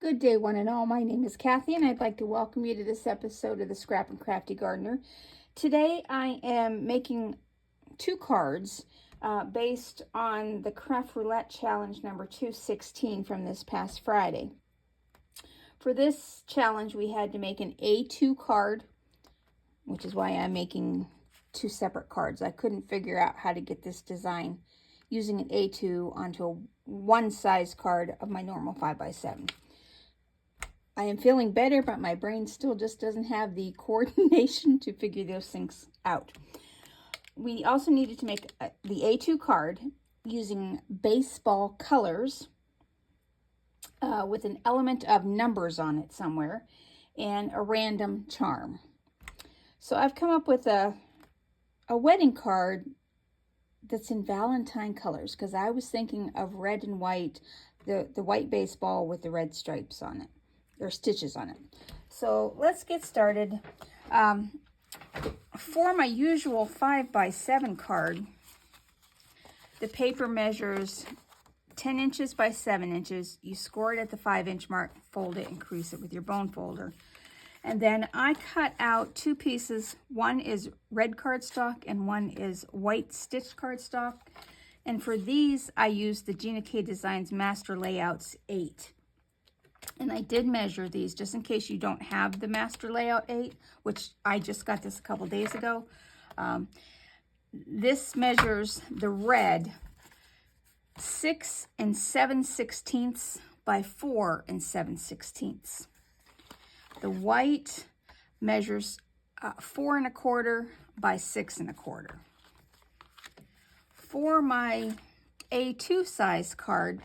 Good day, one and all. My name is Kathy, and I'd like to welcome you to this episode of the Scrap and Crafty Gardener. Today, I am making two cards based on the Craft Roulette Challenge number 216 from this past Friday. For this challenge, we had to make an A2 card, which is why I'm making two separate cards. I couldn't figure out how to get this design using an A2 onto a one-size card of my normal 5x7. I am feeling better, but my brain still just doesn't have the coordination to figure those things out. We also needed to make the A2 card using baseball colors with an element of numbers on it somewhere and a random charm. So I've come up with a wedding card that's in Valentine colors because I was thinking of red and white, the white baseball with the red stripes on it. Or stitches on it. So let's get started. For my usual 5x7 card, the paper measures 10 inches by 7 inches. You score it at the 5-inch mark, fold it, and crease it with your bone folder. And then I cut out two pieces. One is red cardstock and one is white stitched cardstock. And for these, I used the GinaK Designs Master Layouts 8. And I did measure these just in case you don't have the Master Layout 8, which I just got this a couple days ago. This measures the red 6 7/16 by 4 7/16. The white measures 4 1/4 by 6 1/4. For my A2 size card,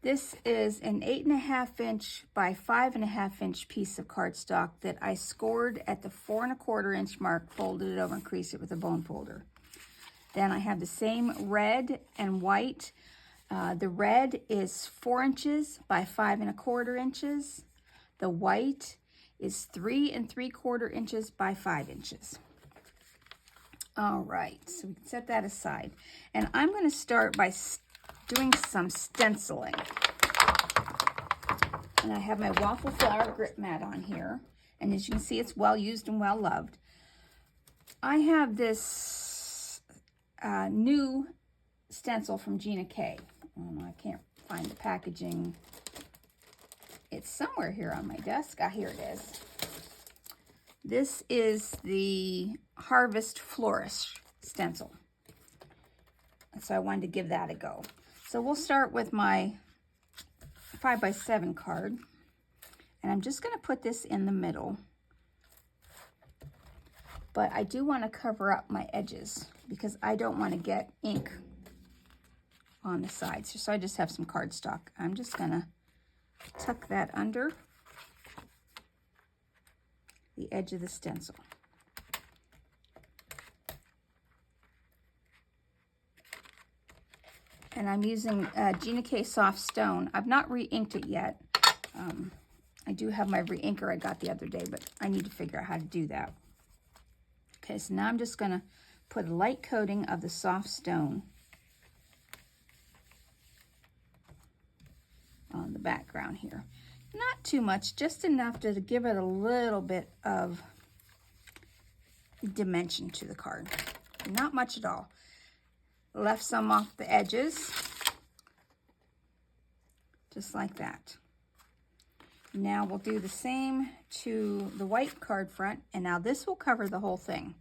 this is an 8.5 inch by 5.5 inch piece of cardstock that I scored at the 4 1/4 inch mark, folded it over and creased it with a bone folder. Then I have the same red and white. The red is 4 inches by 5 1/4 inches. The white is 3 3/4 inches by 5 inches. All right, so we can set that aside. And I'm going to start by doing some stenciling. And I have my waffle flower grip mat on here. And as you can see, it's well used and well loved. I have this new stencil from GinaK. I can't find the packaging. It's somewhere here on my desk. Here it is. This is the Harvest Flourish stencil. So I wanted to give that a go. So we'll start with my 5x7 card. And I'm just going to put this in the middle. But I do want to cover up my edges because I don't want to get ink on the sides. So I just have some cardstock. I'm just going to tuck that under the edge of the stencil. And I'm using GinaK Soft Stone. I've not re-inked it yet. I do have my re-inker I got the other day, but I need to figure out how to do that. Okay, so now I'm just going to put a light coating of the soft stone on the background here. Not too much, just enough to give it a little bit of dimension to the card. Not much at all. Left some off the edges, just like that. Now we'll do the same to the white card front, and now this will cover the whole thing.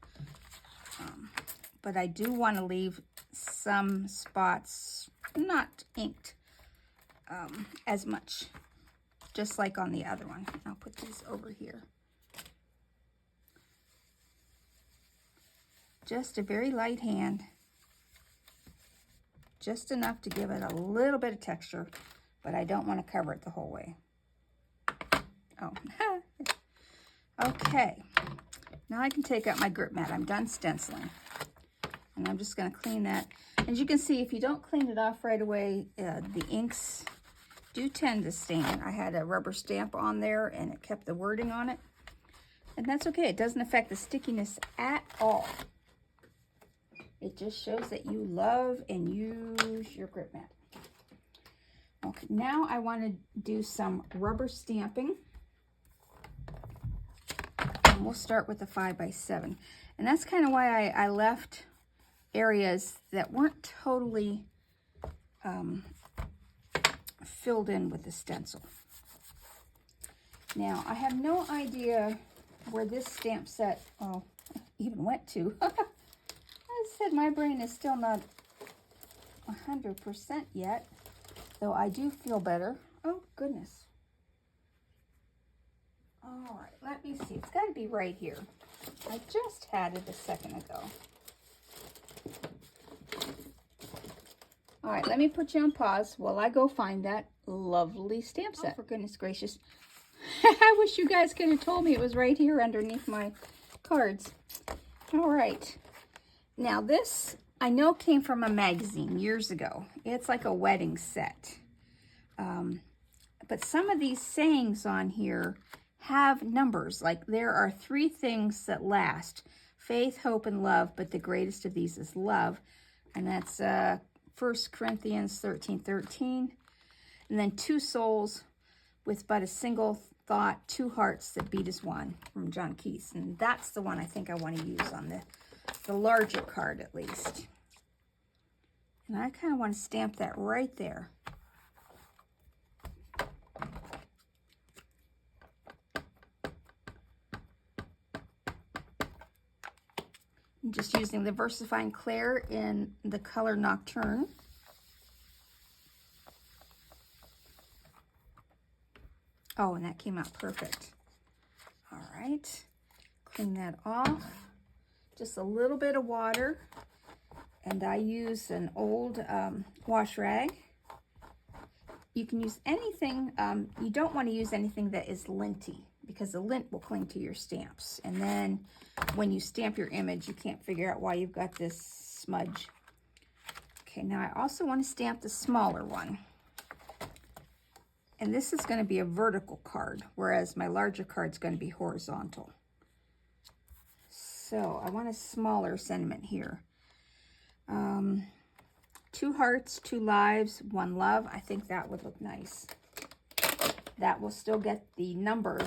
But I do want to leave some spots not inked as much, just like on the other one. I'll put these over here. Just a very light hand. Just enough to give it a little bit of texture, but I don't want to cover it the whole way. Oh, okay. Now I can take out my grip mat. I'm done stenciling. And I'm just going to clean that. As you can see, if you don't clean it off right away, the inks do tend to stain. I had a rubber stamp on there and it kept the wording on it. And that's okay. It doesn't affect the stickiness at all. It just shows that you love and use your grip mat. Okay, now I want to do some rubber stamping. And we'll start with the 5x7. And that's kind of why I left areas that weren't totally filled in with the stencil. Now, I have no idea where this stamp set even went to. I said my brain is still not 100% yet, though I do feel better. Oh, goodness. All right, let me see. It's got to be right here. I just had it a second ago. All right, let me put you on pause while I go find that lovely stamp set. Oh, for goodness gracious. I wish you guys could have told me it was right here underneath my cards. All right. Now this, I know came from a magazine years ago. It's like a wedding set. But some of these sayings on here have numbers. Like there are 3 things that last. Faith, hope, and love, but the greatest of these is love. And that's 1 Corinthians 13:13. And then 2 souls with but a single thought, 2 hearts that beat as one, from John Keats. And that's the one I think I want to use on the larger card at least. And I kind of want to stamp that right there. I'm just using the VersaFine Clair in the color Nocturne. Oh, and that came out perfect. All right, clean that off. Just a little bit of water. And I use an old wash rag. You can use anything, you don't want to use anything that is linty because the lint will cling to your stamps. And then when you stamp your image, you can't figure out why you've got this smudge. Okay, now I also want to stamp the smaller one. And this is going to be a vertical card, whereas my larger card is going to be horizontal. So I want a smaller sentiment here. 2 hearts, 2 lives, 1 love. I think that would look nice. That will still get the number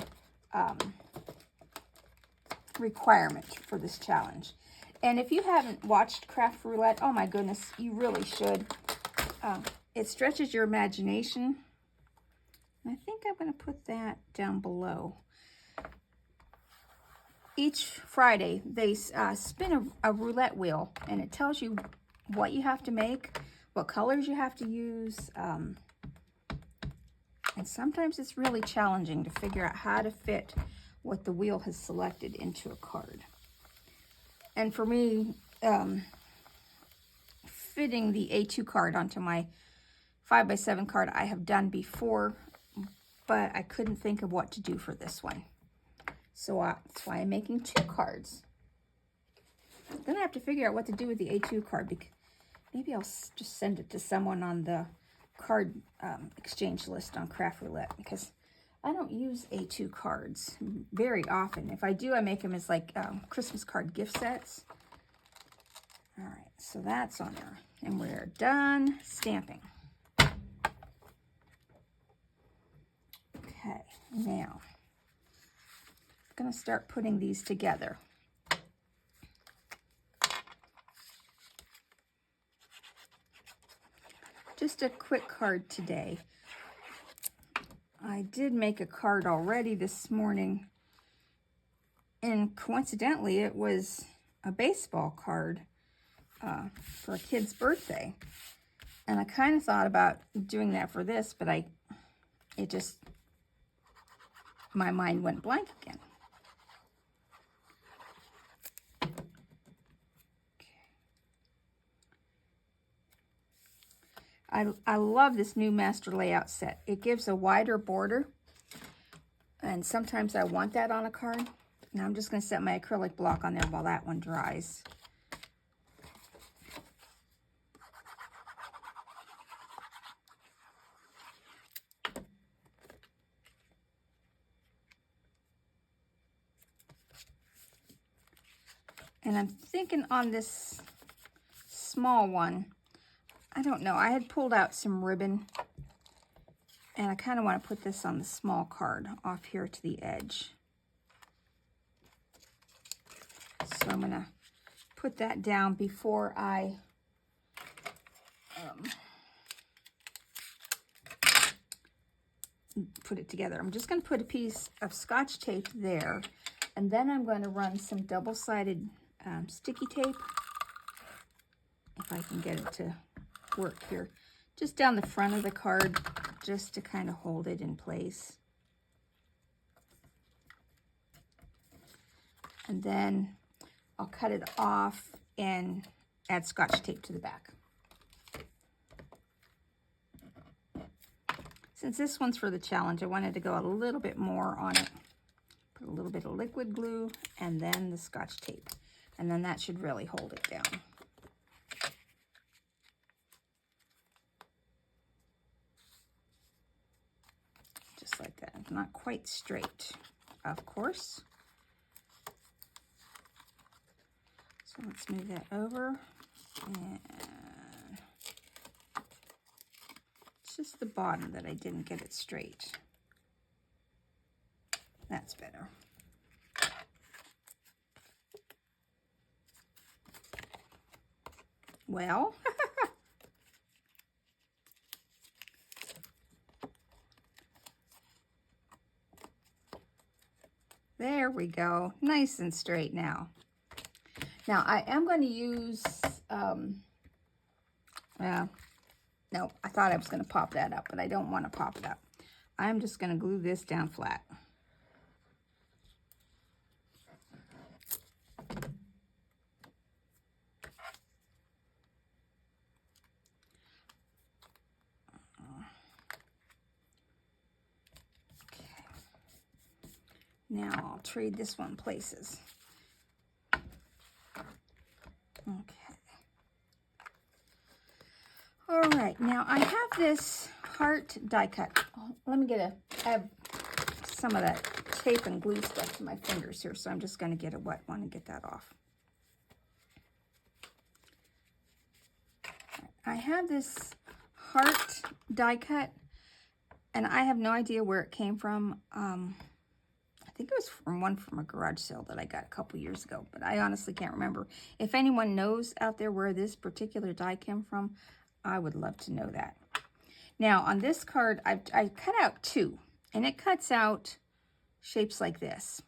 requirement for this challenge. And if you haven't watched Craft Roulette, oh my goodness, you really should. It stretches your imagination. And I think I'm going to put that down below. Each Friday, they spin a roulette wheel, and it tells you what you have to make, what colors you have to use. And sometimes it's really challenging to figure out how to fit what the wheel has selected into a card. And for me, fitting the A2 card onto my 5x7 card I have done before, but I couldn't think of what to do for this one. So that's why I'm making 2 cards. Then I have to figure out what to do with the A2 card. Because maybe I'll just send it to someone on the card exchange list on Craft Roulette, because I don't use A2 cards very often. If I do, I make them as like Christmas card gift sets. All right, so that's on there. And we're done stamping. Okay, now I'm going to start putting these together. Just a quick card today. I did make a card already this morning, and coincidentally it was a baseball card for a kid's birthday. And I kind of thought about doing that for this, but my mind went blank again. I love this new master layout set. It gives a wider border, and sometimes I want that on a card. Now I'm just going to set my acrylic block on there while that one dries. And I'm thinking on this small one, I don't know, I had pulled out some ribbon And I kind of want to put this on the small card off here to the edge. So I'm going to put that down before I put it together. I'm just going to put a piece of Scotch tape there, and then I'm going to run some double-sided sticky tape, if I can get it to work here, just down the front of the card, just to kind of hold it in place. And then I'll cut it off and add Scotch tape to the back. Since this one's for the challenge, I wanted to go a little bit more on it. Put a little bit of liquid glue and then the Scotch tape. And then that should really hold it down. Just like that. Not quite straight, of course. So let's move that over. And it's just the bottom that I didn't get it straight. That's better. Well, there we go. Nice and straight now. Now I am going to use, no, I thought I was going to pop that up, but I don't want to pop it up. I'm just going to glue this down flat. Now I'll trade this one places. Okay. All right, now I have this heart die cut. Let me I have some of that tape and glue stuck to my fingers here, so I'm just going to get a wet one and get that off. I have this heart die cut, and I have no idea where it came from. I think it was from a garage sale that I got a couple years ago, but I honestly can't remember. If anyone knows out there where this particular die came from, I would love to know that. Now on this card, I cut out two, and it cuts out shapes like this.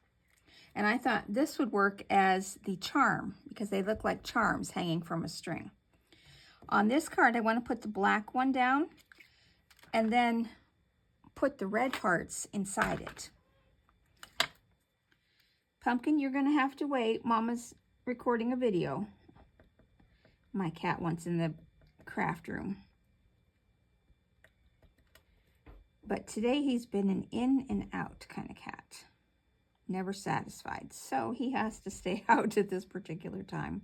And I thought this would work as the charm, because they look like charms hanging from a string. On this card, I want to put the black one down, and then put the red parts inside it. Pumpkin, you're going to have to wait. Mama's recording a video. My cat wants in the craft room. But today he's been an in and out kind of cat. Never satisfied. So he has to stay out at this particular time.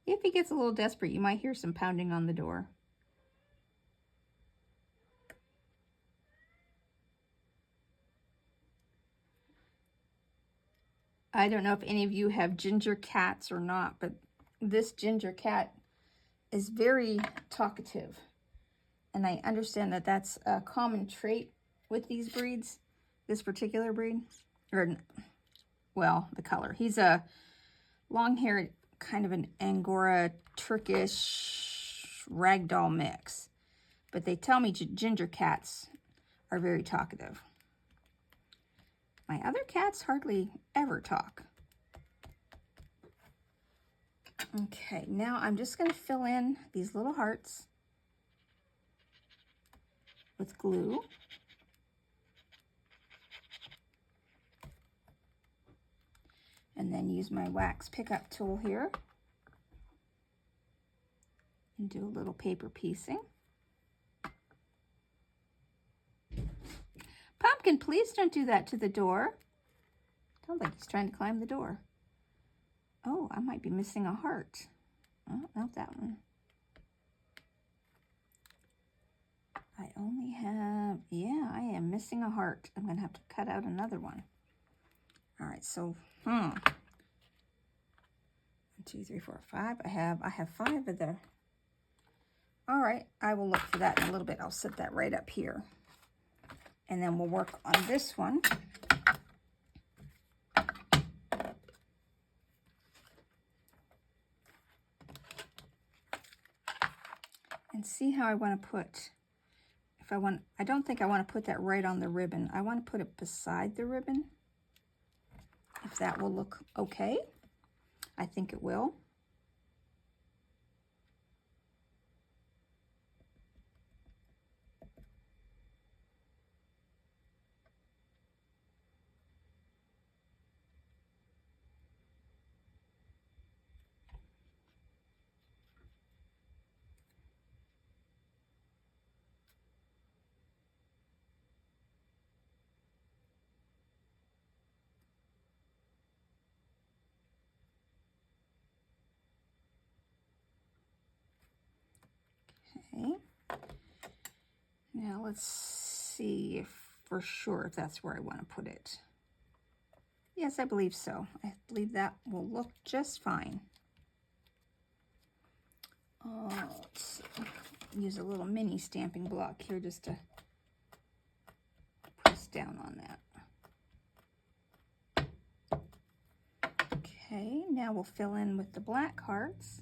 If he gets a little desperate, you might hear some pounding on the door. I don't know if any of you have ginger cats or not, but this ginger cat is very talkative. And I understand that that's a common trait with these breeds, this particular breed. Or, well, the color. He's a long-haired, kind of an Angora, Turkish ragdoll mix. But they tell me ginger cats are very talkative. My other cats hardly ever talk. Okay, now I'm just going to fill in these little hearts with glue. And then use my wax pickup tool here and do a little paper piecing. Pumpkin, please don't do that to the door. Sounds like he's trying to climb the door. Oh, I might be missing a heart. Oh, not that one. I only have, yeah, I am missing a heart. I'm going to have to cut out another one. All right, so, 1, 2, 3, 4, 5. I have 5 of the All right, I will look for that in a little bit. I'll set that right up here. And then we'll work on this one. And see how I want to put, I don't think I want to put that right on the ribbon. I want to put it beside the ribbon. If that will look okay. I think it will. Okay. Now let's see if for sure if that's where I want to put it. Yes, I believe so. I believe that will look just fine. Let's see. Use a little mini stamping block here just to press down on that. Okay, now we'll fill in with the black hearts.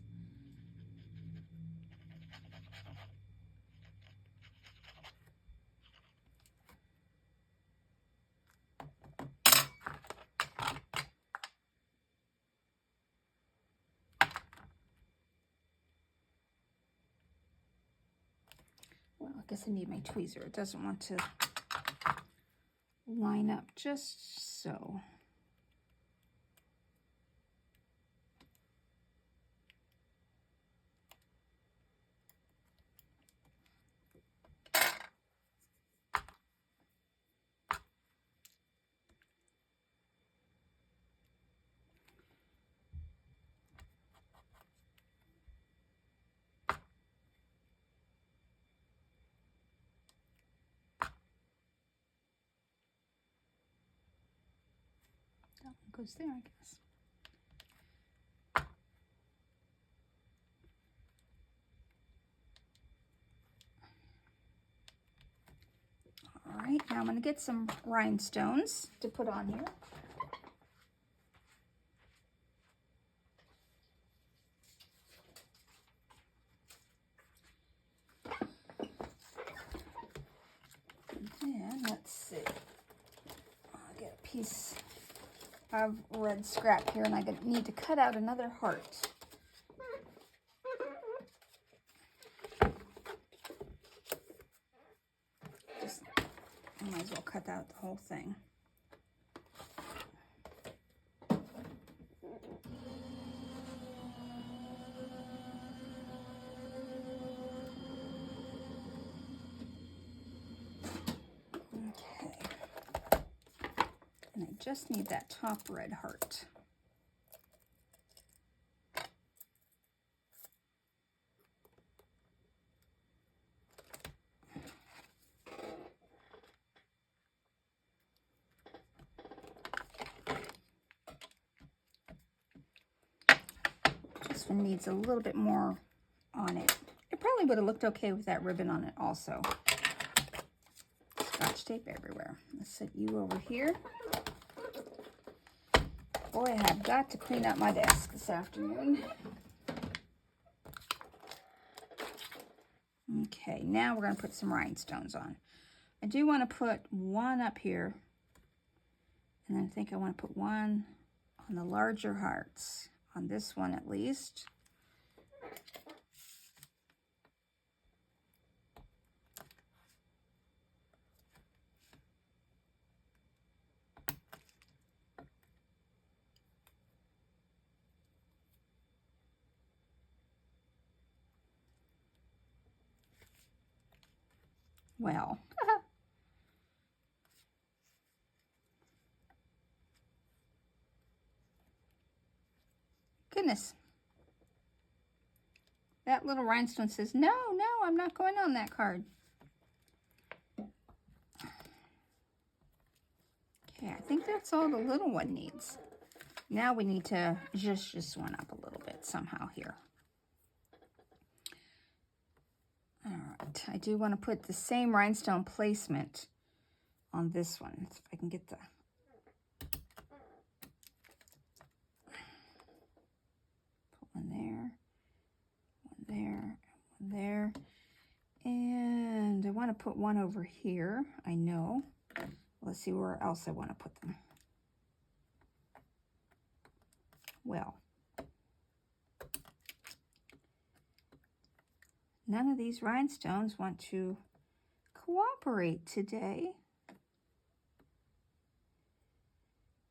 Well, I guess I need my tweezer. It doesn't want to line up just so. That one goes there, I guess. All right, now I'm going to get some rhinestones to put on here. And let's see. I'll get a piece of red scrap here, and I need to cut out another heart. Just, I might as well cut out the whole thing. And I just need that top red heart. This one needs a little bit more on it. It probably would have looked okay with that ribbon on it also. Scotch tape everywhere. Let's set you over here. Boy, I have got to clean up my desk this afternoon. Okay, now we're going to put some rhinestones on. I do want to put one up here, and I think I want to put one on the larger hearts, on this one at least. Well, goodness. That little rhinestone says, no, I'm not going on that card. Okay, I think that's all the little one needs. Now we need to zhuzh this one up a little bit somehow here. All right, I do want to put the same rhinestone placement on this one. Let's see if I can get the... Put one there, one there, one there. And I want to put one over here, I know. Let's see where else I want to put them. Well, none of these rhinestones want to cooperate today.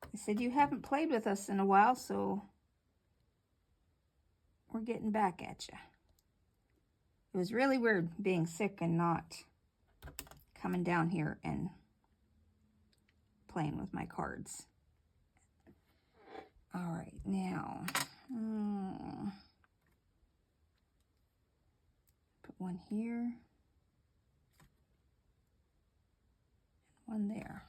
I said, you haven't played with us in a while, so we're getting back at you. It was really weird being sick and not coming down here and playing with my cards. All right, now, put one here, one there.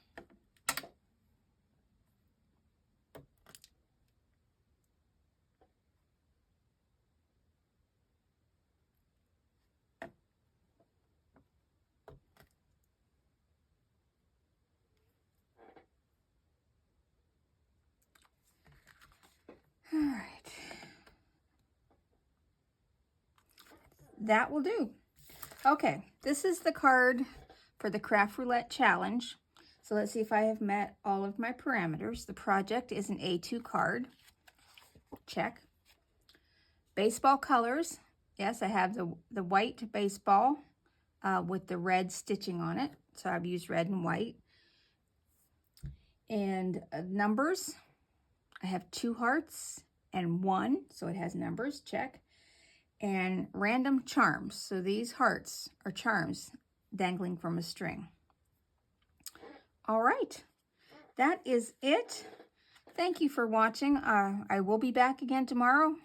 All right, that will do. Okay, this is the card for the Craft Roulette Challenge. So let's see if I have met all of my parameters. The project is an A2 card. Check. Baseball colors. Yes, I have the white baseball with the red stitching on it. So I've used red and white. And numbers. I have 2 hearts and 1, so it has numbers, check. And random charms, so these hearts are charms dangling from a string. All right, that is it. Thank you for watching. I will be back again tomorrow.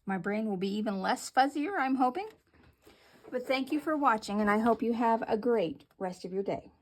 My brain will be even less fuzzier, I'm hoping. But thank you for watching, and I hope you have a great rest of your day.